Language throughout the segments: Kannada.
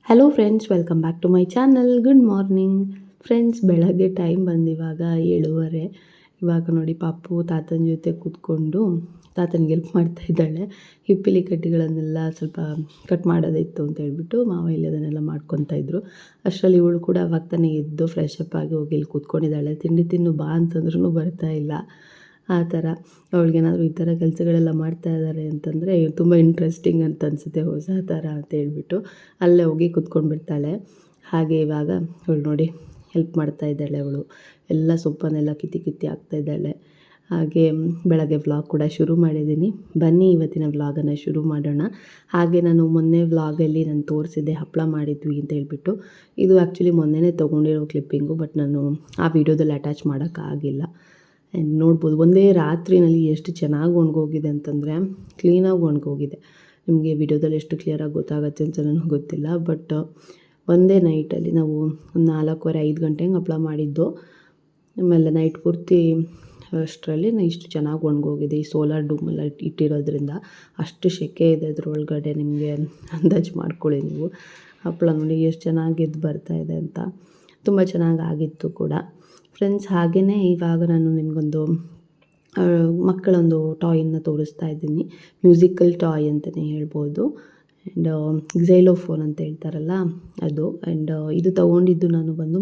Hello friends, welcome back to my channel. Good morning friends. ಬೆಳಗ್ಗೆ ಟೈಮ್ ಬಂದಿವಾಗ 7:30. ಇವಾಗ ನೋಡಿ ಪಾಪು ತಾತನ ಜೊತೆ ಕೂತ್ಕೊಂಡು ತಾತನಿಗೆ ಹೆಲ್ಪ್ ಮಾಡ್ತಾ ಇದ್ದಾಳೆ. ಹಿಪ್ಪಿಲಿ ಕಡ್ಡಿಗಳನ್ನೆಲ್ಲ ಸ್ವಲ್ಪ ಕಟ್ ಮಾಡೋದಿತ್ತು ಅಂತ ಹೇಳ್ಬಿಟ್ಟು ಮಾವ ಇಲ್ಲಿ ಅದನ್ನೆಲ್ಲ ಮಾಡ್ಕೊತಾ ಇದ್ರು. ಅಷ್ಟರಲ್ಲಿ ಇವಳು ಕೂಡ ಅವಾಗ ತಾನೇ ಎದ್ದು ಫ್ರೆಶ್ ಅಪ್ ಆಗಿ ಹೋಗಿ ಇಲ್ಲಿ ಕೂತ್ಕೊಂಡಿದ್ದಾಳೆ. ತಿಂಡಿ ತಿನ್ನು ಬಾ ಅಂತಂದ್ರೂ ಬರ್ತಾ ಇಲ್ಲ. ಆ ಥರ ಅವಳಿಗೇನಾದರೂ ಈ ಥರ ಕೆಲಸಗಳೆಲ್ಲ ಮಾಡ್ತಾ ಇದ್ದಾರೆ ಅಂತಂದರೆ ತುಂಬ ಇಂಟ್ರೆಸ್ಟಿಂಗ್ ಅಂತ ಅನಿಸುತ್ತೆ, ಹೊಸ ಥರ ಅಂತ ಹೇಳ್ಬಿಟ್ಟು ಅಲ್ಲೇ ಹೋಗಿ ಕೂತ್ಕೊಂಡ್ಬಿಡ್ತಾಳೆ. ಹಾಗೆ ಇವಾಗ ಅವಳು ನೋಡಿ ಹೆಲ್ಪ್ ಮಾಡ್ತಾ ಇದ್ದಾಳೆ. ಅವಳು ಎಲ್ಲ ಸೊಪ್ಪನ್ನೆಲ್ಲ ಕಿತ್ತಿ ಹಾಕ್ತಾ ಇದ್ದಾಳೆ. ಹಾಗೆ ಬೆಳಗ್ಗೆ ವ್ಲಾಗ್ ಕೂಡ ಶುರು ಮಾಡಿದ್ದೀನಿ. ಬನ್ನಿ ಇವತ್ತಿನ ವ್ಲಾಗನ್ನು ಶುರು ಮಾಡೋಣ. ಹಾಗೆ ನಾನು ಮೊನ್ನೆ ವ್ಲಾಗಲ್ಲಿ ನಾನು ತೋರಿಸಿದ್ದೆ ಹಪ್ಪಳ ಮಾಡಿದ್ವಿ ಅಂತ ಹೇಳ್ಬಿಟ್ಟು. ಇದು ಆ್ಯಕ್ಚುಲಿ ಮೊನ್ನೆನೇ ತೊಗೊಂಡಿರೋ ಕ್ಲಿಪ್ಪಿಂಗು, ಬಟ್ ನಾನು ಆ ವಿಡಿಯೋದಲ್ಲಿ ಅಟ್ಯಾಚ್ ಮಾಡೋಕ್ಕಾಗಿಲ್ಲ. ನೋಡ್ಬೋದು ಒಂದೇ ರಾತ್ರಿನಲ್ಲಿ ಎಷ್ಟು ಚೆನ್ನಾಗಿ ಒಣಗೋಗಿದೆ ಅಂತಂದರೆ ಕ್ಲೀನಾಗಿ ಒಣಗೋಗಿದೆ. ನಿಮಗೆ ವಿಡಿಯೋದಲ್ಲಿ ಎಷ್ಟು ಕ್ಲಿಯರಾಗಿ ಗೊತ್ತಾಗುತ್ತೆ ಅಂತ ನನಗೆ ಗೊತ್ತಿಲ್ಲ, ಬಟ್ ಒಂದೇ ನೈಟಲ್ಲಿ ನಾವು ಒಂದು 4:30-5 ಗಂಟೆಗೆ ಹಪ್ಪಳ ಮಾಡಿದ್ದು. ಆಮೇಲೆ ನೈಟ್ ಪೂರ್ತಿ ಅಷ್ಟರಲ್ಲಿ ಇಷ್ಟು ಚೆನ್ನಾಗಿ ಒಣಗೋಗಿದೆ. ಈ ಸೋಲಾರ್ ಡೂಮೆಲ್ಲ ಇಟ್ಟಿರೋದ್ರಿಂದ ಅಷ್ಟು ಸೆಕೆ ಇದೆ ಅದರೊಳಗಡೆ. ನಿಮಗೆ ಅಂದಾಜು ಮಾಡ್ಕೊಳ್ಳಿ ನೀವು. ಹಪ್ಪಳ ನೋಡಿ ಎಷ್ಟು ಚೆನ್ನಾಗಿ ಎದ್ದು ಬರ್ತಾಯಿದೆ ಅಂತ. ತುಂಬ ಚೆನ್ನಾಗಾಗಿತ್ತು ಕೂಡ ಫ್ರೆಂಡ್ಸ್. ಹಾಗೆಯೇ ಇವಾಗ ನಾನು ನಿಮಗೊಂದು ಮಕ್ಕಳೊಂದು ಟಾಯನ್ನ ತೋರಿಸ್ತಾ ಇದ್ದೀನಿ. ಮ್ಯೂಸಿಕಲ್ ಟಾಯ್ ಅಂತಲೇ ಹೇಳ್ಬೋದು. ಆ್ಯಂಡ್ ಝೈಲೋಫೋನ್ ಅಂತ ಹೇಳ್ತಾರಲ್ಲ ಅದು. ಆ್ಯಂಡ್ ಇದು ತೊಗೊಂಡಿದ್ದು ನಾನು ಬಂದು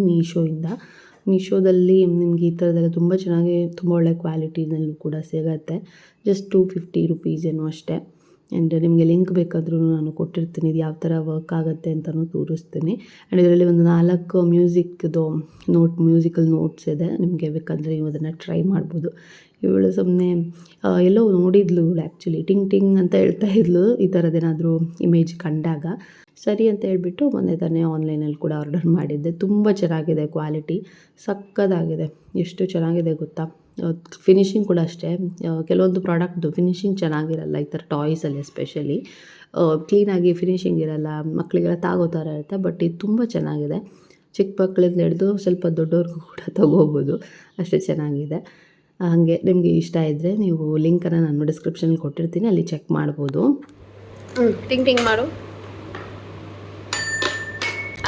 ಮೀಶೋದಲ್ಲಿ ನಿಮಗೆ ಈ ಥರದ್ದೆಲ್ಲ ತುಂಬ ಚೆನ್ನಾಗಿ ತುಂಬ ಒಳ್ಳೆ ಕ್ವಾಲಿಟಿನಲ್ಲೂ ಕೂಡ ಸಿಗುತ್ತೆ. ಜಸ್ಟ್ 250 ರುಪೀಸ್ ಏನೋ ಅಷ್ಟೇ. ಆ್ಯಂಡ್ ನಿಮಗೆ ಲಿಂಕ್ ಬೇಕಾದ್ರೂ ನಾನು ಕೊಟ್ಟಿರ್ತೀನಿ. ಇದು ಯಾವ ಥರ ವರ್ಕ್ ಆಗುತ್ತೆ ಅಂತಲೂ ತೋರಿಸ್ತೀನಿ. ಆ್ಯಂಡ್ ಇದರಲ್ಲಿ ಒಂದು 4 ಮ್ಯೂಸಿಕಲ್ ನೋಟ್ಸ್ ಇದೆ. ನಿಮಗೆ ಬೇಕಂದರೆ ನೀವು ಅದನ್ನು ಟ್ರೈ ಮಾಡ್ಬೋದು. ಇವಳು ಸುಮ್ಮನೆ ಎಲ್ಲೋ ನೋಡಿದ್ಲು ಇವಳು ಆ್ಯಕ್ಚುಲಿ ಟಿಂಗ್ ಟಿಂಗ್ ಅಂತ ಹೇಳ್ತಾ ಇದ್ಲು ಈ ಥರದ್ದೇನಾದರೂ ಇಮೇಜ್ ಕಂಡಾಗ. ಸರಿ ಅಂತ ಹೇಳ್ಬಿಟ್ಟು ಮೊನ್ನೆ ತಾನೇ ಆನ್ಲೈನಲ್ಲಿ ಕೂಡ ಆರ್ಡರ್ ಮಾಡಿದ್ದೆ. ತುಂಬ ಚೆನ್ನಾಗಿದೆ, ಕ್ವಾಲಿಟಿ ಸಕ್ಕತ್ತಾಗಿದೆ. ಎಷ್ಟು ಚೆನ್ನಾಗಿದೆ ಗೊತ್ತಾ. ಫಿನಿಶಿಂಗ್ ಕೂಡ ಅಷ್ಟೇ. ಕೆಲವೊಂದು ಪ್ರಾಡಕ್ಟ್ದು ಫಿನಿಶಿಂಗ್ ಚೆನ್ನಾಗಿರಲ್ಲ, ಈ ಥರ ಟಾಯ್ಸಲ್ಲಿ ಎಸ್ಪೆಷಲಿ ಕ್ಲೀನಾಗಿ ಫಿನಿಶಿಂಗ್ ಇರಲ್ಲ, ಮಕ್ಕಳಿಗೆಲ್ಲ ತಾಗೋ ಥರ ಇರುತ್ತೆ. ಬಟ್ ಇದು ತುಂಬ ಚೆನ್ನಾಗಿದೆ. ಚಿಕ್ಕ ಮಕ್ಕಳಿಂದ ಹಿಡಿದು ಸ್ವಲ್ಪ ದೊಡ್ಡವ್ರಿಗೂ ಕೂಡ ತೊಗೋಬೋದು, ಅಷ್ಟು ಚೆನ್ನಾಗಿದೆ. ಹಾಗೆ ನಿಮಗೆ ಇಷ್ಟ ಇದ್ದರೆ ನೀವು ಲಿಂಕನ್ನು ನಾನು ಡಿಸ್ಕ್ರಿಪ್ಷನಲ್ಲಿ ಕೊಟ್ಟಿರ್ತೀನಿ, ಅಲ್ಲಿ ಚೆಕ್ ಮಾಡ್ಬೋದು. ಟಿಂಗ್ ಟಿಂಗ್ ಮಾಡು,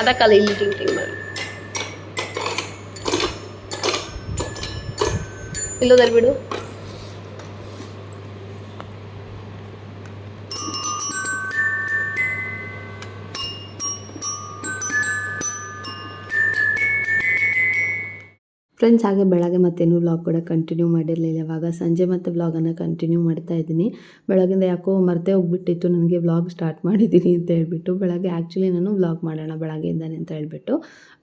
ಅದಕ್ಕಲ್ಲ ಇಲ್ಲಿ ಟಿಂಗ್ ಟಿಂಗ್ ಮಾಡು. ಇಲ್ಲೋದಲ್ಲಿ ಬಿಡು. ಫ್ರೆಂಡ್ಸ್, ಹಾಗೆ ಬೆಳಗ್ಗೆ ಮತ್ತೇನು ವ್ಲಾಗ್ ಕೂಡ ಕಂಟಿನ್ಯೂ ಮಾಡಿರಲಿಲ್ಲ. ಇವಾಗ ಸಂಜೆ ಮತ್ತೆ ವ್ಲಾಗನ್ನು ಕಂಟಿನ್ಯೂ ಮಾಡ್ತಾ ಇದ್ದೀನಿ. ಬೆಳಗಿಂದ ಯಾಕೋ ಮರ್ತೇ ಹೋಗ್ಬಿಟ್ಟಿತ್ತು ನನಗೆ ವ್ಲಾಗ್ ಸ್ಟಾರ್ಟ್ ಮಾಡಿದ್ದೀನಿ ಅಂತ ಹೇಳ್ಬಿಟ್ಟು. ಬೆಳಗ್ಗೆ ಆ್ಯಕ್ಚುಲಿ ನಾನು ವ್ಲಾಗ್ ಮಾಡೋಣ ಬೆಳಗ್ಗೆಯಿಂದನೇ ಅಂತ ಹೇಳ್ಬಿಟ್ಟು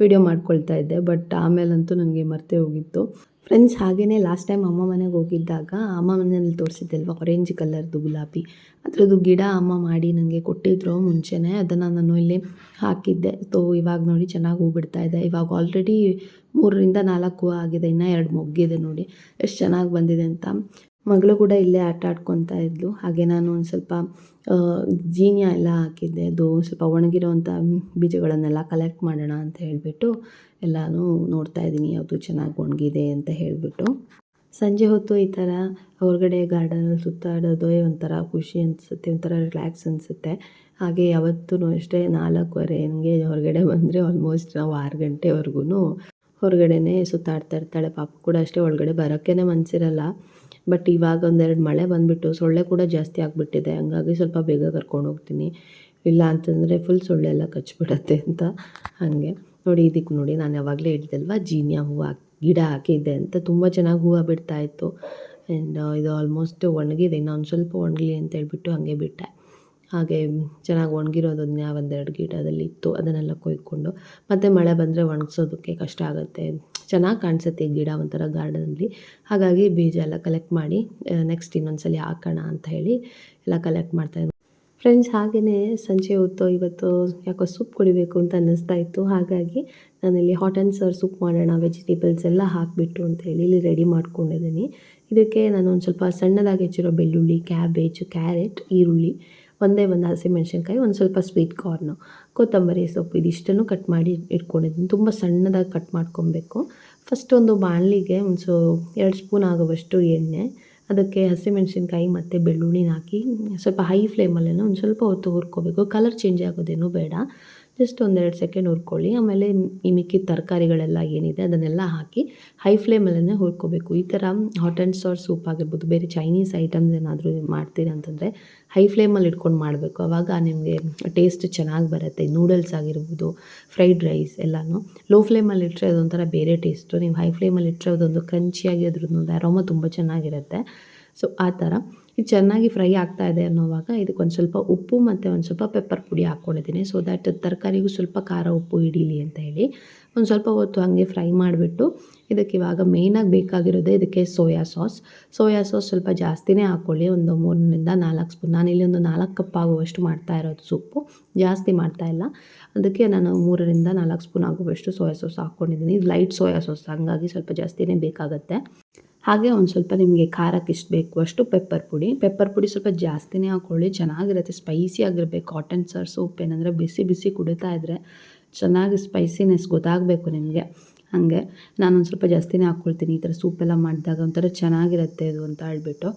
ವಿಡಿಯೋ ಮಾಡ್ಕೊಳ್ತಾ ಇದ್ದೆ. ಬಟ್ ಆಮೇಲಂತೂ ನನಗೆ ಮರ್ತೇ ಹೋಗಿತ್ತು ಫ್ರೆಂಡ್ಸ್. ಹಾಗೆಯೇ ಲಾಸ್ಟ್ ಟೈಮ್ ಅಮ್ಮ ಮನೆಗೆ ಹೋಗಿದ್ದಾಗ ಅಮ್ಮ ಮನೆಯಲ್ಲಿ ತೋರಿಸಿದ್ದಲ್ವ ಆರೆಂಜ್ ಕಲರ್ದು ಗುಲಾಬಿ, ಅದರದ್ದು ಗಿಡ ಅಮ್ಮ ಮಾಡಿ ನನಗೆ ಕೊಟ್ಟಿದ್ರು ಮುಂಚೆನೇ. ಅದನ್ನು ನಾನು ಇಲ್ಲಿ ಹಾಕಿದ್ದೆ. ಇವಾಗ ನೋಡಿ ಚೆನ್ನಾಗಿ ಹೂ ಬಿಡ್ತಾ ಇದೆ. ಇವಾಗ ಆಲ್ರೆಡಿ 3-4 ಹೂವು ಆಗಿದೆ, ಇನ್ನೂ 2 ಮೊಗ್ಗಿದೆ. ನೋಡಿ ಎಷ್ಟು ಚೆನ್ನಾಗಿ ಬಂದಿದೆ ಅಂತ. ಮಗಳು ಕೂಡ ಇಲ್ಲೇ ಆಟ ಆಡ್ಕೊತಾ ಇದ್ಲು. ಹಾಗೆ ನಾನು ಒಂದು ಸ್ವಲ್ಪ ಜೀನಿಯಾ ಎಲ್ಲ ಹಾಕಿದ್ದೆ. ಅದು ಸ್ವಲ್ಪ ಒಣಗಿರೋವಂಥ ಬೀಜಗಳನ್ನೆಲ್ಲ ಕಲೆಕ್ಟ್ ಮಾಡೋಣ ಅಂತ ಹೇಳಿಬಿಟ್ಟು ಎಲ್ಲನೂ ನೋಡ್ತಾ ಇದ್ದೀನಿ ಯಾವುದು ಚೆನ್ನಾಗಿ ಒಣಗಿದೆ ಅಂತ ಹೇಳಿಬಿಟ್ಟು. ಸಂಜೆ ಹೊತ್ತು ಈ ಥರ ಹೊರಗಡೆ ಗಾರ್ಡನಲ್ಲಿ ಸುತ್ತಾಡೋದೇ ಒಂಥರ ಖುಷಿ ಅನಿಸುತ್ತೆ, ಒಂಥರ ರಿಲ್ಯಾಕ್ಸ್ ಅನಿಸುತ್ತೆ. ಹಾಗೆ ಯಾವತ್ತೂ ಅಷ್ಟೇ 4:15 ಹಂಗೆ ಹೊರಗಡೆ ಬಂದರೆ ಆಲ್ಮೋಸ್ಟ್ ನಾವು 6 ಗಂಟೆವರೆಗೂ ಹೊರಗಡೆನೇ ಸುತ್ತಾಡ್ತಾ ಇರ್ತಾಳೆ. ಪಾಪು ಕೂಡ ಅಷ್ಟೇ, ಒಳಗಡೆ ಬರೋಕ್ಕೇ ಮನಸ್ಸಿರಲ್ಲ. ಬಟ್ ಇವಾಗ 1-2 ಮಳೆ ಬಂದುಬಿಟ್ಟು ಸೊಳ್ಳೆ ಕೂಡ ಜಾಸ್ತಿ ಆಗಿಬಿಟ್ಟಿದೆ. ಹಂಗಾಗಿ ಸ್ವಲ್ಪ ಬೇಗ ಕರ್ಕೊಂಡು ಹೋಗ್ತೀನಿ, ಇಲ್ಲ ಅಂತಂದರೆ ಫುಲ್ ಸೊಳ್ಳೆ ಎಲ್ಲ ಕಚ್ಚಿಬಿಡತ್ತೆ ಅಂತ. ಹಾಗೆ ನೋಡಿ, ಇದಕ್ಕೆ ನೋಡಿ ನಾನು ಯಾವಾಗಲೇ ಹೇಳಿದೆಲ್ವ ಜೀನಿಯಾ ಹೂವು ಗಿಡ ಹಾಕಿದ್ದೆ ಅಂತ. ತುಂಬ ಚೆನ್ನಾಗಿ ಹೂವು ಬಿಡ್ತಾಯಿತ್ತು. ಆ್ಯಂಡ್ ಇದು ಆಲ್ಮೋಸ್ಟ್ ಒಣಗಿದೆ, ಇನ್ನೊಂದು ಸ್ವಲ್ಪ ಒಣಗಲಿ ಅಂತ ಹೇಳ್ಬಿಟ್ಟು ಹಾಗೆ ಬಿಟ್ಟೆ. ಹಾಗೆ ಚೆನ್ನಾಗಿ ಒಣಗಿರೋದನ್ನ 1-2 ಗಿಡದಲ್ಲಿ ಇತ್ತು, ಅದನ್ನೆಲ್ಲ ಕೊಯ್ಕೊಂಡು. ಮತ್ತು ಮಳೆ ಬಂದರೆ ಒಣಗಿಸೋದಕ್ಕೆ ಕಷ್ಟ ಆಗುತ್ತೆ. ಚೆನ್ನಾಗಿ ಕಾಣಿಸುತ್ತೆ ಈ ಗಿಡ ಒಂಥರ ಗಾರ್ಡನಲ್ಲಿ. ಹಾಗಾಗಿ ಬೀಜ ಎಲ್ಲ ಕಲೆಕ್ಟ್ ಮಾಡಿ ನೆಕ್ಸ್ಟ್ ಇನ್ನೊಂದ್ಸಲಿ ಹಾಕೋಣ ಅಂತ ಹೇಳಿ ಎಲ್ಲ ಕಲೆಕ್ಟ್ ಮಾಡ್ತಾಯಿದ್ದೆ ಫ್ರೆಂಡ್ಸ್. ಹಾಗೆಯೇ ಸಂಜೆ ಹೊತ್ತು ಇವತ್ತು ಯಾಕೋ ಸೂಪ್ ಕುಡಿಬೇಕು ಅಂತ ಅನ್ನಿಸ್ತಾ ಇತ್ತು. ಹಾಗಾಗಿ ನಾನಿಲ್ಲಿ ಹಾಟ್ ಆ್ಯಂಡ್ ಸರ್ ಸೂಪ್ ಮಾಡೋಣ, ವೆಜಿಟೇಬಲ್ಸ್ ಎಲ್ಲ ಹಾಕಿಬಿಟ್ಟು ಅಂತ ಹೇಳಿ ಇಲ್ಲಿ ರೆಡಿ ಮಾಡ್ಕೊಂಡಿದ್ದೀನಿ. ಇದಕ್ಕೆ ನಾನು ಒಂದು ಸ್ವಲ್ಪ ಸಣ್ಣದಾಗಿ ಹೆಚ್ಚಿರೋ ಬೆಳ್ಳುಳ್ಳಿ, ಕ್ಯಾಬೇಜ್, ಕ್ಯಾರೆಟ್, ಈರುಳ್ಳಿ, ಒಂದೇ ಒಂದು ಹಸಿಮೆಣ್ಸಿನ್ಕಾಯಿ, ಒಂದು ಸ್ವಲ್ಪ ಸ್ವೀಟ್ ಕಾರ್ನು, ಕೊತ್ತಂಬರಿ ಸೊಪ್ಪು, ಇದಿಷ್ಟನ್ನು ಕಟ್ ಮಾಡಿ ಇಟ್ಕೊಂಡಿದ್ದೀನಿ. ತುಂಬ ಸಣ್ಣದಾಗಿ ಕಟ್ ಮಾಡ್ಕೊಬೇಕು. ಫಸ್ಟ್ ಒಂದು ಬಾಣಲಿಗೆ 2 ಸ್ಪೂನ್ ಆಗುವಷ್ಟು ಎಣ್ಣೆ, ಅದಕ್ಕೆ ಹಸಿಮೆಣ್ಸಿನ್ಕಾಯಿ ಮತ್ತು ಬೆಳ್ಳುಳ್ಳಿನ ಹಾಕಿ ಸ್ವಲ್ಪ ಹೈ ಫ್ಲೇಮಲ್ಲೇ ಒಂದು ಸ್ವಲ್ಪ ಹೊತ್ತು ಹುರ್ಕೋಬೇಕು. ಕಲರ್ ಚೇಂಜ್ ಆಗೋದೇನು ಬೇಡ, ಜಸ್ಟ್ ಒಂದೆರಡು ಸೆಕೆಂಡ್ ಹುರ್ಕೊಳ್ಳಿ. ಆಮೇಲೆ ಈ ಮಿಕ್ಕಿದ ತರಕಾರಿಗಳೆಲ್ಲ ಏನಿದೆ ಅದನ್ನೆಲ್ಲ ಹಾಕಿ ಹೈ ಫ್ಲೇಮಲ್ಲೇ ಹುರ್ಕೋಬೇಕು. ಈ ಥರ ಹಾಟ್ ಆ್ಯಂಡ್ ಸೋರ್ ಸೂಪ್ ಆಗಿರ್ಬೋದು, ಬೇರೆ ಚೈನೀಸ್ ಐಟಮ್ಸ್ ಏನಾದರೂ ಮಾಡ್ತೀರ ಅಂತಂದರೆ ಹೈ ಫ್ಲೇಮಲ್ಲಿ ಇಟ್ಕೊಂಡು ಮಾಡಬೇಕು. ಆವಾಗ ನಿಮಗೆ ಟೇಸ್ಟ್ ಚೆನ್ನಾಗಿ ಬರುತ್ತೆ. ನೂಡಲ್ಸ್ ಆಗಿರ್ಬೋದು, ಫ್ರೈಡ್ ರೈಸ್ ಎಲ್ಲನೂ ಲೋ ಫ್ಲೇಮಲ್ಲಿ ಇಟ್ಟರೆ ಅದೊಂಥರ ಬೇರೆ ಟೇಸ್ಟು. ನೀವು ಹೈ ಫ್ಲೇಮಲ್ಲಿ ಇಟ್ಟರೆ ಅದೊಂದು ಕ್ರಂಚಿಯಾಗಿ ಅದ್ರದ್ದೊಂದು ಅರೋಮ ತುಂಬ ಚೆನ್ನಾಗಿರುತ್ತೆ. ಸೊ ಆ ಥರ ಇದು ಚೆನ್ನಾಗಿ ಫ್ರೈ ಆಗ್ತಾ ಇದೆ ಅನ್ನೋವಾಗ ಇದಕ್ಕೊಂದು ಸ್ವಲ್ಪ ಉಪ್ಪು ಮತ್ತು ಒಂದು ಸ್ವಲ್ಪ ಪೆಪ್ಪರ್ ಪುಡಿ ಹಾಕ್ಕೊಂಡಿದ್ದೀನಿ. ಸೊ ದ್ಯಾಟ್ ತರಕಾರಿಗೂ ಸ್ವಲ್ಪ ಖಾರ ಉಪ್ಪು ಹಿಡೀಲಿ ಅಂತ ಹೇಳಿ ಒಂದು ಸ್ವಲ್ಪ ಹೊತ್ತು ಹಾಗೆ ಫ್ರೈ ಮಾಡಿಬಿಟ್ಟು ಇದಕ್ಕೆ ಇವಾಗ ಮೇಯ್ನಾಗಿ ಬೇಕಾಗಿರೋದೇ ಇದಕ್ಕೆ ಸೋಯಾ ಸಾಸ್ ಸ್ವಲ್ಪ ಜಾಸ್ತಿನೇ ಹಾಕ್ಕೊಳ್ಳಿ. ಒಂದು 3-4 ಸ್ಪೂನ್. ನಾನಿಲ್ಲಿ ಒಂದು 4 ಕಪ್ ಆಗುವಷ್ಟು ಮಾಡ್ತಾ ಇರೋದು ಸೊಪ್ಪು, ಜಾಸ್ತಿ ಮಾಡ್ತಾಯಿಲ್ಲ. ಅದಕ್ಕೆ ನಾನು 3-4 ಸ್ಪೂನ್ ಆಗುವಷ್ಟು ಸೋಯಾ ಸಾಸ್ ಹಾಕ್ಕೊಂಡಿದ್ದೀನಿ. ಇದು ಲೈಟ್ ಸೋಯಾ ಸಾಸ್, ಹಾಗಾಗಿ ಸ್ವಲ್ಪ ಜಾಸ್ತಿನೇ ಬೇಕಾಗುತ್ತೆ. ಹಾಗೆ ಒಂದು ಸ್ವಲ್ಪ ನಿಮಗೆ ಖಾರಕ್ಕೆ ಇಷ್ಟು ಬೇಕು ಅಷ್ಟು ಪೆಪ್ಪರ್ ಪುಡಿ ಸ್ವಲ್ಪ ಜಾಸ್ತಿನೇ ಹಾಕ್ಕೊಳ್ಳಿ. ಚೆನ್ನಾಗಿರುತ್ತೆ, ಸ್ಪೈಸಿ ಆಗಿರಬೇಕು. ಹಾಟ್ ಆ್ಯಂಡ್ ಸೋರ್ ಸೂಪ್ ಏನಂದರೆ ಬಿಸಿ ಬಿಸಿ ಕುಡಿತಾ ಇದ್ದರೆ ಚೆನ್ನಾಗಿ ಸ್ಪೈಸಿನೆಸ್ ಗೊತ್ತಾಗಬೇಕು ನಿಮಗೆ. ಹಾಗೆ ನಾನೊಂದು ಸ್ವಲ್ಪ ಜಾಸ್ತಿನೇ ಹಾಕ್ಕೊಳ್ತೀನಿ. ಈ ಥರ ಸೂಪೆಲ್ಲ ಮಾಡಿದಾಗ ಒಂಥರ ಚೆನ್ನಾಗಿರುತ್ತೆ ಇದು ಅಂತ ಹೇಳ್ಬಿಟ್ಟು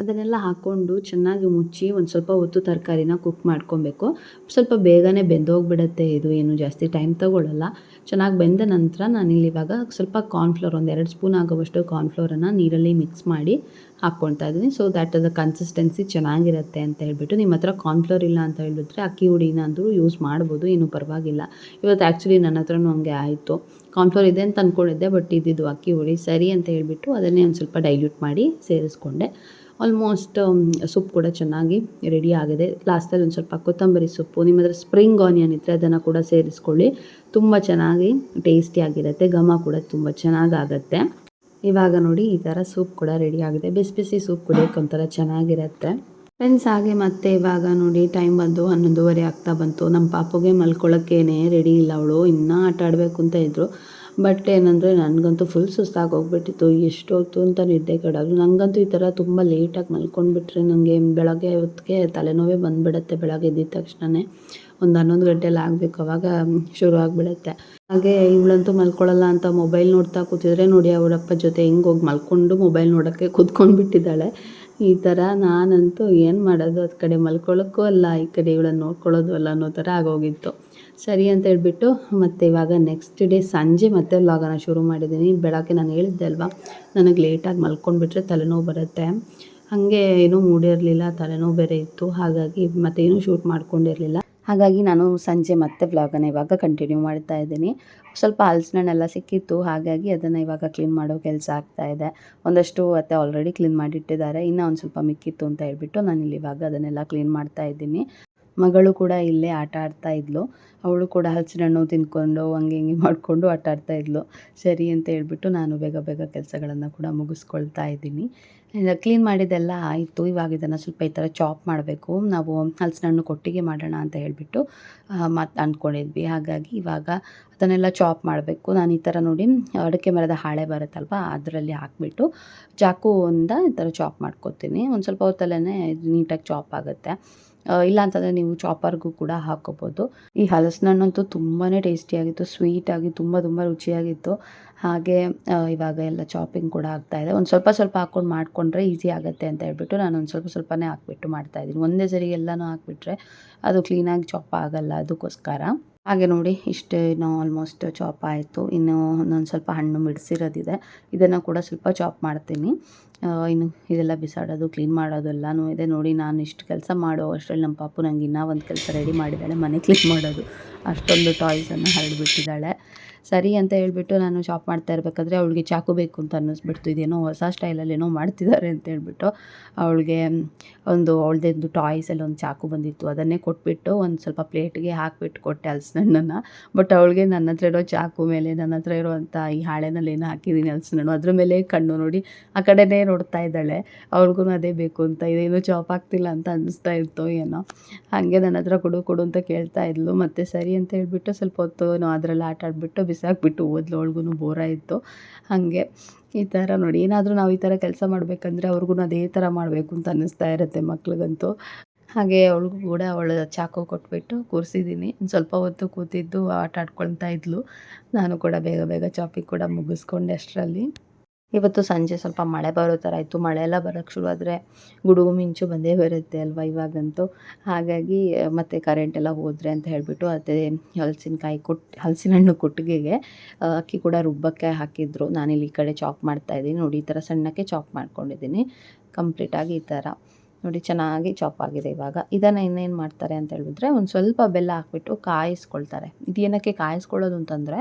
ಅದನ್ನೆಲ್ಲ ಹಾಕ್ಕೊಂಡು ಚೆನ್ನಾಗಿ ಮುಚ್ಚಿ ಒಂದು ಸ್ವಲ್ಪ ಹೊತ್ತು ತರಕಾರಿನ ಕುಕ್ ಮಾಡ್ಕೊಬೇಕು. ಸ್ವಲ್ಪ ಬೇಗನೆ ಬೆಂದೋಗಿಬಿಡುತ್ತೆ ಇದು, ಏನು ಜಾಸ್ತಿ ಟೈಮ್ ತೊಗೊಳ್ಳಲ್ಲ. ಚೆನ್ನಾಗಿ ಬೆಂದ ನಂತರ ನಾನಿಲ್ಲಿ ಇವಾಗ ಸ್ವಲ್ಪ ಕಾರ್ನ್ಫ್ಲೋರ್, ಒಂದು 2 ಸ್ಪೂನ್ ಆಗುವಷ್ಟು ಕಾರ್ನ್ಫ್ಲೋರನ್ನು ನೀರಲ್ಲಿ ಮಿಕ್ಸ್ ಮಾಡಿ ಹಾಕ್ಕೊಳ್ತಾ ಇದ್ದೀನಿ. ಸೊ ದ್ಯಾಟ್ ಅದು ಕನ್ಸಿಸ್ಟೆನ್ಸಿ ಚೆನ್ನಾಗಿರುತ್ತೆ ಅಂತ ಹೇಳ್ಬಿಟ್ಟು. ನಿಮ್ಮ ಹತ್ರ ಕಾರ್ನ್ಫ್ಲೋರ್ ಇಲ್ಲ ಅಂತ ಹೇಳಿಬಿಟ್ರೆ ಅಕ್ಕಿ ಹುಡಿನ ಅಂದರೂ ಯೂಸ್ ಮಾಡ್ಬೋದು, ಏನೂ ಪರವಾಗಿಲ್ಲ. ಇವತ್ತು ಆ್ಯಕ್ಚುಲಿ ನನ್ನ ಹತ್ರನೂ ಹಂಗೆ ಆಯಿತು. ಕಾರ್ನ್ಫ್ಲೋರ್ ಇದೆ ಅಂತ ಅಂದ್ಕೊಂಡಿದ್ದೆ, ಬಟ್ ಇದ್ದಿದ್ದು ಅಕ್ಕಿ ಹುಡಿ ಸರಿ ಅಂತ ಹೇಳಿಬಿಟ್ಟು ಅದನ್ನೇ ಒಂದು ಸ್ವಲ್ಪ ಡೈಲ್ಯೂಟ್ ಮಾಡಿ ಸೇರಿಸ್ಕೊಂಡೆ. ಆಲ್ಮೋಸ್ಟ್ ಸೊಪ್ಪು ಕೂಡ ಚೆನ್ನಾಗಿ ರೆಡಿ ಆಗಿದೆ. ಲಾಸ್ಟಲ್ಲಿ ಒಂದು ಸ್ವಲ್ಪ ಕೊತ್ತಂಬರಿ ಸೊಪ್ಪು, ನಿಮ್ಮ ಹತ್ರ ಸ್ಪ್ರಿಂಗ್ ಆನಿಯನ್ ಇದ್ದರೆ ಅದನ್ನು ಕೂಡ ಸೇರಿಸ್ಕೊಳ್ಳಿ. ತುಂಬ ಚೆನ್ನಾಗಿ ಟೇಸ್ಟಿಯಾಗಿರುತ್ತೆ, ಘಮ ಕೂಡ ತುಂಬ ಚೆನ್ನಾಗಾಗತ್ತೆ. ಇವಾಗ ನೋಡಿ ಈ ಥರ ಸೂಪ್ ಕೂಡ ರೆಡಿ ಆಗಿದೆ. ಬಿಸಿ ಬಿಸಿ ಸೂಪ್ ಕುಡಿಯೋಕ್ಕೆ ಒಂಥರ ಚೆನ್ನಾಗಿರುತ್ತೆ ಫ್ರೆಂಡ್ಸ್. ಹಾಗೆ ಮತ್ತೆ ಇವಾಗ ನೋಡಿ ಟೈಮ್ ಬಂದು 11:30 ಆಗ್ತಾ ಬಂತು. ನಮ್ಮ ಪಾಪುಗೆ ಮಲ್ಕೊಳ್ಳೋಕ್ಕೇನೆ ರೆಡಿ ಇಲ್ಲ, ಅವಳು ಇನ್ನೂ ಆಟ ಆಡಬೇಕು ಅಂತ ಇದ್ದರು. ಬಟ್ ಏನಂದರೆ ನನಗಂತೂ ಫುಲ್ ಸುಸ್ತಾಗಿ ಹೋಗ್ಬಿಟ್ಟಿತ್ತು. ಎಷ್ಟೊತ್ತು ಅಂತ ನಿದ್ದೆ ಕೆಡೋದು. ನನಗಂತೂ ಈ ಥರ ತುಂಬ ಲೇಟಾಗಿ ಮಲ್ಕೊಂಡ್ಬಿಟ್ರೆ ನನಗೆ ಬೆಳಗ್ಗೆ ಹೊತ್ತಿಗೆ ತಲೆನೋವೇ ಬಂದುಬಿಡುತ್ತೆ. ಬೆಳಗ್ಗೆ ಎದ್ದಿದ ತಕ್ಷಣವೇ ಒಂದು 11 ಗಂಟೆಲಿ ಆಗಬೇಕು, ಅವಾಗ ಶುರು ಆಗಿಬಿಡುತ್ತೆ. ಹಾಗೆ ಇವಳಂತೂ ಮಲ್ಕೊಳ್ಳಲ್ಲ ಅಂತ ಮೊಬೈಲ್ ನೋಡ್ತಾ ಕೂತಿದ್ರೆ ನೋಡಿ ಅವರಪ್ಪ ಜೊತೆ ಹೆಂಗೆ ಹೋಗಿ ಮಲ್ಕೊಂಡು ಮೊಬೈಲ್ ನೋಡೋಕ್ಕೆ ಕೂತ್ಕೊಂಡ್ಬಿಟ್ಟಿದ್ದಾಳೆ. ಈ ಥರ ನಾನಂತೂ ಏನು ಮಾಡೋದು, ಅದು ಕಡೆ ಮಲ್ಕೊಳ್ಳೋಕ್ಕೂ ಅಲ್ಲ, ಈ ಕಡೆ ಇವಳನ್ನು ನೋಡ್ಕೊಳ್ಳೋದು ಅಲ್ಲ ಅನ್ನೋ ಥರ ಆಗೋಗಿತ್ತು. ಸರಿ ಅಂತ ಹೇಳ್ಬಿಟ್ಟು ಮತ್ತು ಇವಾಗ ನೆಕ್ಸ್ಟ್ ಡೇ ಸಂಜೆ ಮತ್ತೆ ವ್ಲಾಗನ್ನು ಶುರು ಮಾಡಿದ್ದೀನಿ. ಬೆಳಗ್ಗೆ ನಾನು ಹೇಳಿದ್ದೆ ಅಲ್ವಾ, ನನಗೆ ಲೇಟಾಗಿ ಮಲ್ಕೊಂಡ್ಬಿಟ್ರೆ ತಲೆನೋವು ಬರುತ್ತೆ. ಹಾಗೆ ಏನೂ ಮೂಡಿರಲಿಲ್ಲ, ತಲೆನೋವು ಬೇರೆ ಇತ್ತು. ಹಾಗಾಗಿ ಮತ್ತೇನೂ ಶೂಟ್ ಮಾಡ್ಕೊಂಡಿರಲಿಲ್ಲ. ಹಾಗಾಗಿ ನಾನು ಸಂಜೆ ಮತ್ತೆ ವ್ಲಾಗನ್ನು ಇವಾಗ ಕಂಟಿನ್ಯೂ ಮಾಡ್ತಾ ಇದ್ದೀನಿ. ಸ್ವಲ್ಪ ಹಲಸಿನಣ್ಣೆಲ್ಲ ಸಿಕ್ಕಿತ್ತು, ಹಾಗಾಗಿ ಅದನ್ನು ಇವಾಗ ಕ್ಲೀನ್ ಮಾಡೋ ಕೆಲಸ ಆಗ್ತಾಯಿದೆ. ಒಂದಷ್ಟು ಅತ್ತೆ ಆಲ್ರೆಡಿ ಕ್ಲೀನ್ ಮಾಡಿಟ್ಟಿದ್ದಾರೆ, ಇನ್ನೂ ಒಂದು ಸ್ವಲ್ಪ ಮಿಕ್ಕಿತ್ತು ಅಂತ ಹೇಳ್ಬಿಟ್ಟು ನಾನಿಲ್ಲಿ ಇವಾಗ ಅದನ್ನೆಲ್ಲ ಕ್ಲೀನ್ ಮಾಡ್ತಾ ಇದ್ದೀನಿ. ಮಗಳು ಕೂಡ ಇಲ್ಲೇ ಆಟ ಆಡ್ತಾ ಇದ್ಲು. ಅವಳು ಕೂಡ ಹಲಸಿನ ಹಣ್ಣು ತಿಂದ್ಕೊಂಡು ಹಂಗೆ ಹಿಂಗೆ ಮಾಡಿಕೊಂಡು ಆಟ ಆಡ್ತಾ ಇದ್ಲು. ಸರಿ ಅಂತ ಹೇಳ್ಬಿಟ್ಟು ನಾನು ಬೇಗ ಬೇಗ ಕೆಲಸಗಳನ್ನು ಕೂಡ ಮುಗಿಸ್ಕೊಳ್ತಾ ಇದ್ದೀನಿ. ಕ್ಲೀನ್ ಮಾಡಿದ್ದೆಲ್ಲ ಆಯಿತು. ಇವಾಗ ಇದನ್ನು ಸ್ವಲ್ಪ ಈ ಥರ ಚಾಪ್ ಮಾಡಬೇಕು. ನಾವು ಹಲಸಿನ ಹಣ್ಣು ಕೊಟ್ಟಿಗೆ ಮಾಡೋಣ ಅಂತ ಹೇಳಿಬಿಟ್ಟು ಅಂದ್ಕೊಂಡಿದ್ವಿ. ಹಾಗಾಗಿ ಇವಾಗ ಅದನ್ನೆಲ್ಲ ಚಾಪ್ ಮಾಡಬೇಕು. ನಾನು ಈ ಥರ ನೋಡಿ ಅಡಿಕೆ ಮರದ ಹಾಳೆ ಬರುತ್ತಲ್ವ, ಅದರಲ್ಲಿ ಹಾಕಿಬಿಟ್ಟು ಚಾಕುವಿಂದ ಈ ಥರ ಚಾಪ್ ಮಾಡ್ಕೊತೀನಿ. ಒಂದು ಸ್ವಲ್ಪ ಹೊತ್ತಲ್ಲೇ ಇದು ನೀಟಾಗಿ ಚಾಪ್ ಆಗುತ್ತೆ. ಇಲ್ಲ ಅಂತಂದರೆ ನೀವು ಚಾಪರ್ಗೂ ಕೂಡ ಹಾಕ್ಕೋಬೋದು. ಈ ಹಲಸಿನ ಹಣ್ಣಂತೂ ತುಂಬಾ ಟೇಸ್ಟಿಯಾಗಿತ್ತು, ಸ್ವೀಟಾಗಿ ತುಂಬ ತುಂಬ ರುಚಿಯಾಗಿತ್ತು. ಹಾಗೆ ಇವಾಗ ಎಲ್ಲ ಚಾಪಿಂಗ್ ಕೂಡ ಆಗ್ತಾಯಿದೆ. ಒಂದು ಸ್ವಲ್ಪ ಸ್ವಲ್ಪ ಹಾಕ್ಕೊಂಡು ಮಾಡಿಕೊಂಡ್ರೆ ಈಸಿ ಆಗುತ್ತೆ ಅಂತ ಹೇಳ್ಬಿಟ್ಟು ನಾನು ಒಂದು ಸ್ವಲ್ಪ ಸ್ವಲ್ಪನೇ ಹಾಕ್ಬಿಟ್ಟು ಮಾಡ್ತಾಯಿದ್ದೀನಿ. ಒಂದೇ ಸರಿ ಎಲ್ಲನೂ ಹಾಕ್ಬಿಟ್ರೆ ಅದು ಕ್ಲೀನಾಗಿ ಚಾಪ್ ಆಗೋಲ್ಲ, ಅದಕ್ಕೋಸ್ಕರ. ಹಾಗೆ ನೋಡಿ ಇಷ್ಟೇನೋ ಆಲ್ಮೋಸ್ಟ್ ಚಾಪ್ ಆಯಿತು. ಇನ್ನು ಒಂದೊಂದು ಸ್ವಲ್ಪ ಹಣ್ಣು ಮಿಡಿಸಿರೋದಿದೆ, ಇದನ್ನು ಕೂಡ ಸ್ವಲ್ಪ ಚಾಪ್ ಮಾಡ್ತೀನಿ. ಇನ್ನು ಇದೆಲ್ಲ ಬಿಸಾಡೋದು ಕ್ಲೀನ್ ಮಾಡೋದು ಎಲ್ಲನೂ ಇದೆ. ನೋಡಿ ನಾನು ಇಷ್ಟು ಕೆಲಸ ಮಾಡೋ ಅಷ್ಟರಲ್ಲಿ ನಮ್ಮ ಪಾಪು ನನಗೆ ಇನ್ನೂ ಒಂದು ಕೆಲಸ ರೆಡಿ ಮಾಡಿದ್ದಾಳೆ, ಮನೆ ಕ್ಲೀನ್ ಮಾಡೋದು. ಅಷ್ಟೊಂದು ಟಾಯ್ಸನ್ನು ಹರಡಿಬಿಟ್ಟಿದ್ದಾಳೆ. ಸರಿ ಅಂತ ಹೇಳ್ಬಿಟ್ಟು ನಾನು ಚಾಪ್ ಮಾಡ್ತಾ ಇರಬೇಕಾದ್ರೆ ಅವಳಿಗೆ ಚಾಕು ಬೇಕು ಅಂತ ಅನ್ನಿಸ್ಬಿಡ್ತು. ಇದೇನೋ ಹೊಸ ಸ್ಟೈಲಲ್ಲಿ ಏನೋ ಮಾಡ್ತಿದ್ದಾರೆ ಅಂತ ಹೇಳ್ಬಿಟ್ಟು ಅವಳಿಗೆ ಅವಳದ್ದು ಟಾಯ್ಸಲ್ಲಿ ಒಂದು ಚಾಕು ಬಂದಿತ್ತು, ಅದನ್ನೇ ಕೊಟ್ಬಿಟ್ಟು ಒಂದು ಸ್ವಲ್ಪ ಪ್ಲೇಟ್ಗೆ ಹಾಕಿಬಿಟ್ಟು ಕೊಟ್ಟೆ ಹಲಸಿನ ಹಣ್ಣನ್ನು. ಬಟ್ ಅವಳಿಗೆ ನನ್ನ ಹತ್ರ ಇರೋ ಚಾಕು ಮೇಲೆ ನನ್ನ ಹತ್ರ ಇರೋವಂಥ ಈ ಹಾಳೆನಲ್ಲಿ ಏನೋ ಹಾಕಿದ್ದೀನಿ ಹಲಸಿನ ಹಣ್ಣು, ಅದ್ರ ಮೇಲೆ ಕಣ್ಣು ನೋಡಿ ಆ ಕಡೆನೇ ನೋಡ್ತಾ ಇದ್ದಾಳೆ. ಅವ್ಳಿಗೂ ಅದೇ ಬೇಕು ಅಂತ, ಇದೇನೋ ಚಾಪ್ ಆಗ್ತಿಲ್ಲ ಅಂತ ಅನ್ನಿಸ್ತಾ ಇತ್ತು ಏನೋ. ಹಾಗೆ ನನ್ನ ಹತ್ರ ಕೊಡು ಅಂತ ಕೇಳ್ತಾ ಇದ್ಲು. ಮತ್ತು ಸರಿ ಅಂತ ಹೇಳ್ಬಿಟ್ಟು ಸ್ವಲ್ಪ ಹೊತ್ತು ಅದರಲ್ಲಿ ಆಟ ಆಡಿಬಿಟ್ಟು ಬಿಸಾಕ್ಬಿಟ್ಟು ಹೋದ್ಲು. ಅವ್ಳಿಗೂ ಬೋರ ಇತ್ತು. ಹಾಗೆ ಈ ಥರ ನೋಡಿ, ಏನಾದರೂ ನಾವು ಈ ಥರ ಕೆಲಸ ಮಾಡಬೇಕಂದ್ರೆ ಅವ್ರಿಗೂ ಅದೇ ಥರ ಮಾಡಬೇಕು ಅಂತ ಅನ್ನಿಸ್ತಾ ಇರುತ್ತೆ ಮಕ್ಳಿಗಂತೂ. ಹಾಗೆ ಅವಳಿಗೂ ಕೂಡ ಅವಳ ಚಾಕು ಕೊಟ್ಬಿಟ್ಟು ಕೂರಿಸಿದ್ದೀನಿ. ಸ್ವಲ್ಪ ಹೊತ್ತು ಕೂತಿದ್ದು ಆಟ ಆಡ್ಕೊಳ್ತಾ ಇದ್ಲು. ನಾನು ಕೂಡ ಬೇಗ ಬೇಗ ಚಾಪಿಂಗ್ ಕೂಡ ಮುಗಿಸ್ಕೊಂಡೆ ಅಷ್ಟರಲ್ಲಿ. ಇವತ್ತು ಸಂಜೆ ಸ್ವಲ್ಪ ಮಳೆ ಬರೋ ಥರ ಇತ್ತು. ಮಳೆ ಎಲ್ಲ ಬರೋಕ್ಕೆ ಶುರು ಆದರೆ ಗುಡುಗು ಮಿಂಚು ಬಂದೇ ಬರುತ್ತೆ ಅಲ್ವಾ ಇವಾಗಂತೂ. ಹಾಗಾಗಿ ಮತ್ತು ಕರೆಂಟೆಲ್ಲ ಹೋದರೆ ಅಂತ ಹೇಳಿಬಿಟ್ಟು ಅದೇ ಹಲಸಿನ ಹಣ್ಣು ಕುಟ್ಟಿಗೆಗೆ ಅಕ್ಕಿ ಕೂಡ ರುಬ್ಬಕ್ಕೆ ಹಾಕಿದ್ರು. ನಾನಿಲ್ಲಿ ಈ ಕಡೆ ಚಾಪ್ ಮಾಡ್ತಾಯಿದ್ದೀನಿ ನೋಡಿ, ಈ ಥರ ಸಣ್ಣಕ್ಕೆ ಚಾಪ್ ಮಾಡ್ಕೊಂಡಿದ್ದೀನಿ ಕಂಪ್ಲೀಟಾಗಿ. ಈ ಥರ ನೋಡಿ ಚೆನ್ನಾಗಿ ಚಾಪ್ ಆಗಿದೆ. ಇವಾಗ ಇದನ್ನು ಇನ್ನೇನು ಮಾಡ್ತಾರೆ ಅಂತ ಹೇಳಿದ್ರೆ ಒಂದು ಸ್ವಲ್ಪ ಬೆಲ್ಲ ಹಾಕ್ಬಿಟ್ಟು ಕಾಯಿಸ್ಕೊಳ್ತಾರೆ. ಇದೇನಕ್ಕೆ ಕಾಯಿಸ್ಕೊಳ್ಳೋದು ಅಂತಂದರೆ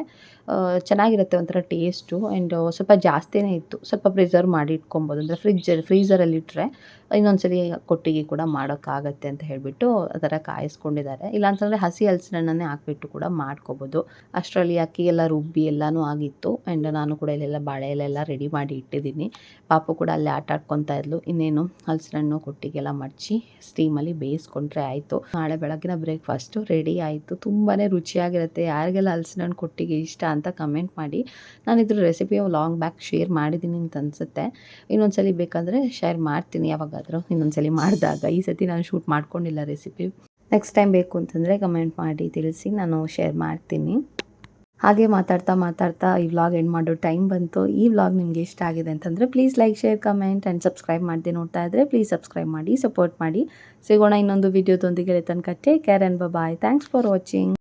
ಚೆನ್ನಾಗಿರುತ್ತೆ ಒಂಥರ ಟೇಸ್ಟು. ಆ್ಯಂಡ್ ಸ್ವಲ್ಪ ಜಾಸ್ತಿನೇ ಇತ್ತು, ಸ್ವಲ್ಪ ಪ್ರಿಸರ್ವ್ ಮಾಡಿ ಇಟ್ಕೊಬೋದು. ಅಂದರೆ ಫ್ರೀಝರಲ್ಲಿ ಇಟ್ಟರೆ ಇನ್ನೊಂದ್ಸಲಿ ಕೊಟ್ಟಿಗೆ ಕೂಡ ಮಾಡೋಕ್ಕಾಗತ್ತೆ ಅಂತ ಹೇಳಿಬಿಟ್ಟು ಆ ಥರ ಕಾಯಿಸ್ಕೊಂಡಿದ್ದಾರೆ. ಇಲ್ಲಾಂತಂದರೆ ಹಸಿ ಹಲಸಿನ ಹಣ್ಣನ್ನೇ ಹಾಕ್ಬಿಟ್ಟು ಕೂಡ ಮಾಡ್ಕೊಬೋದು. ಅಷ್ಟರಲ್ಲಿ ಅಕ್ಕಿ ಎಲ್ಲ ರುಬ್ಬಿ ಎಲ್ಲನೂ ಆಗಿತ್ತು. ಆ್ಯಂಡ್ ನಾನು ಕೂಡ ಇಲ್ಲೆಲ್ಲ ಬಾಳೆ ಎಲೆಲ್ಲ ರೆಡಿ ಮಾಡಿ ಇಟ್ಟಿದ್ದೀನಿ. ಪಾಪು ಕೂಡ ಅಲ್ಲೇ ಆಟ ಆಡ್ಕೊತಾ ಇದ್ಲು. ಇನ್ನೇನು ಹಲಸಿನ ಹಣ್ಣು ಕೊಟ್ಟಿಗೆಲ್ಲ ಮಡಚಿ ಸ್ಟೀಮಲ್ಲಿ ಬೇಯಿಸ್ಕೊಂಡ್ರೆ ಆಯಿತು. ನಾಳೆ ಬೆಳಗ್ಗಿನ ಬ್ರೇಕ್ಫಾಸ್ಟು ರೆಡಿ ಆಯಿತು. ತುಂಬಾ ರುಚಿಯಾಗಿರುತ್ತೆ. ಯಾರಿಗೆಲ್ಲ ಹಲಸಿನ ಹಣ್ಣು ಕೊಟ್ಟಿಗೆ ಇಷ್ಟ ಅಂತ ಕಮೆಂಟ್ ಮಾಡಿ. ನಾನು ಇದ್ರ ರೆಸಿಪಿ ಲಾಂಗ್ ಬ್ಯಾಕ್ ಶೇರ್ ಮಾಡಿದ್ದೀನಿ ಅಂತ ಅನಿಸುತ್ತೆ. ಇನ್ನೊಂದ್ಸಲಿ ಬೇಕಂದರೆ ಶೇರ್ ಮಾಡ್ತೀನಿ ಯಾವಾಗಾದರೂ, ಇನ್ನೊಂದ್ಸಲಿ ಮಾಡಿದಾಗ. ಈ ಸತಿ ನಾನು ಶೂಟ್ ಮಾಡ್ಕೊಂಡಿಲ್ಲ ರೆಸಿಪಿ. ನೆಕ್ಸ್ಟ್ ಟೈಮ್ ಬೇಕು ಅಂತಂದರೆ ಕಮೆಂಟ್ ಮಾಡಿ ತಿಳಿಸಿ, ನಾನು ಶೇರ್ ಮಾಡ್ತೀನಿ. ಹಾಗೆ ಮಾತಾಡ್ತಾ ಈ ವ್ಲಾಗ್ ಎಂಡ್ ಮಾಡೋ ಟೈಮ್ ಬಂತು. ಈ ವ್ಲಾಗ್ ನಿಮಗೆ ಇಷ್ಟ ಆಗಿದೆ ಅಂತಂದರೆ please like, share, comment and subscribe ಮಾಡದೆ ನೋಡ್ತಾ ಇದ್ದರೆ ಪ್ಲೀಸ್ ಸಬ್ಸ್ಕ್ರೈಬ್ ಮಾಡಿ, ಸಪೋರ್ಟ್ ಮಾಡಿ. ಸಿಗೋಣ ಇನ್ನೊಂದು ವಿಡಿಯೋದೊಂದಿಗೆ. ತನಕ take care and bye. Thanks for watching.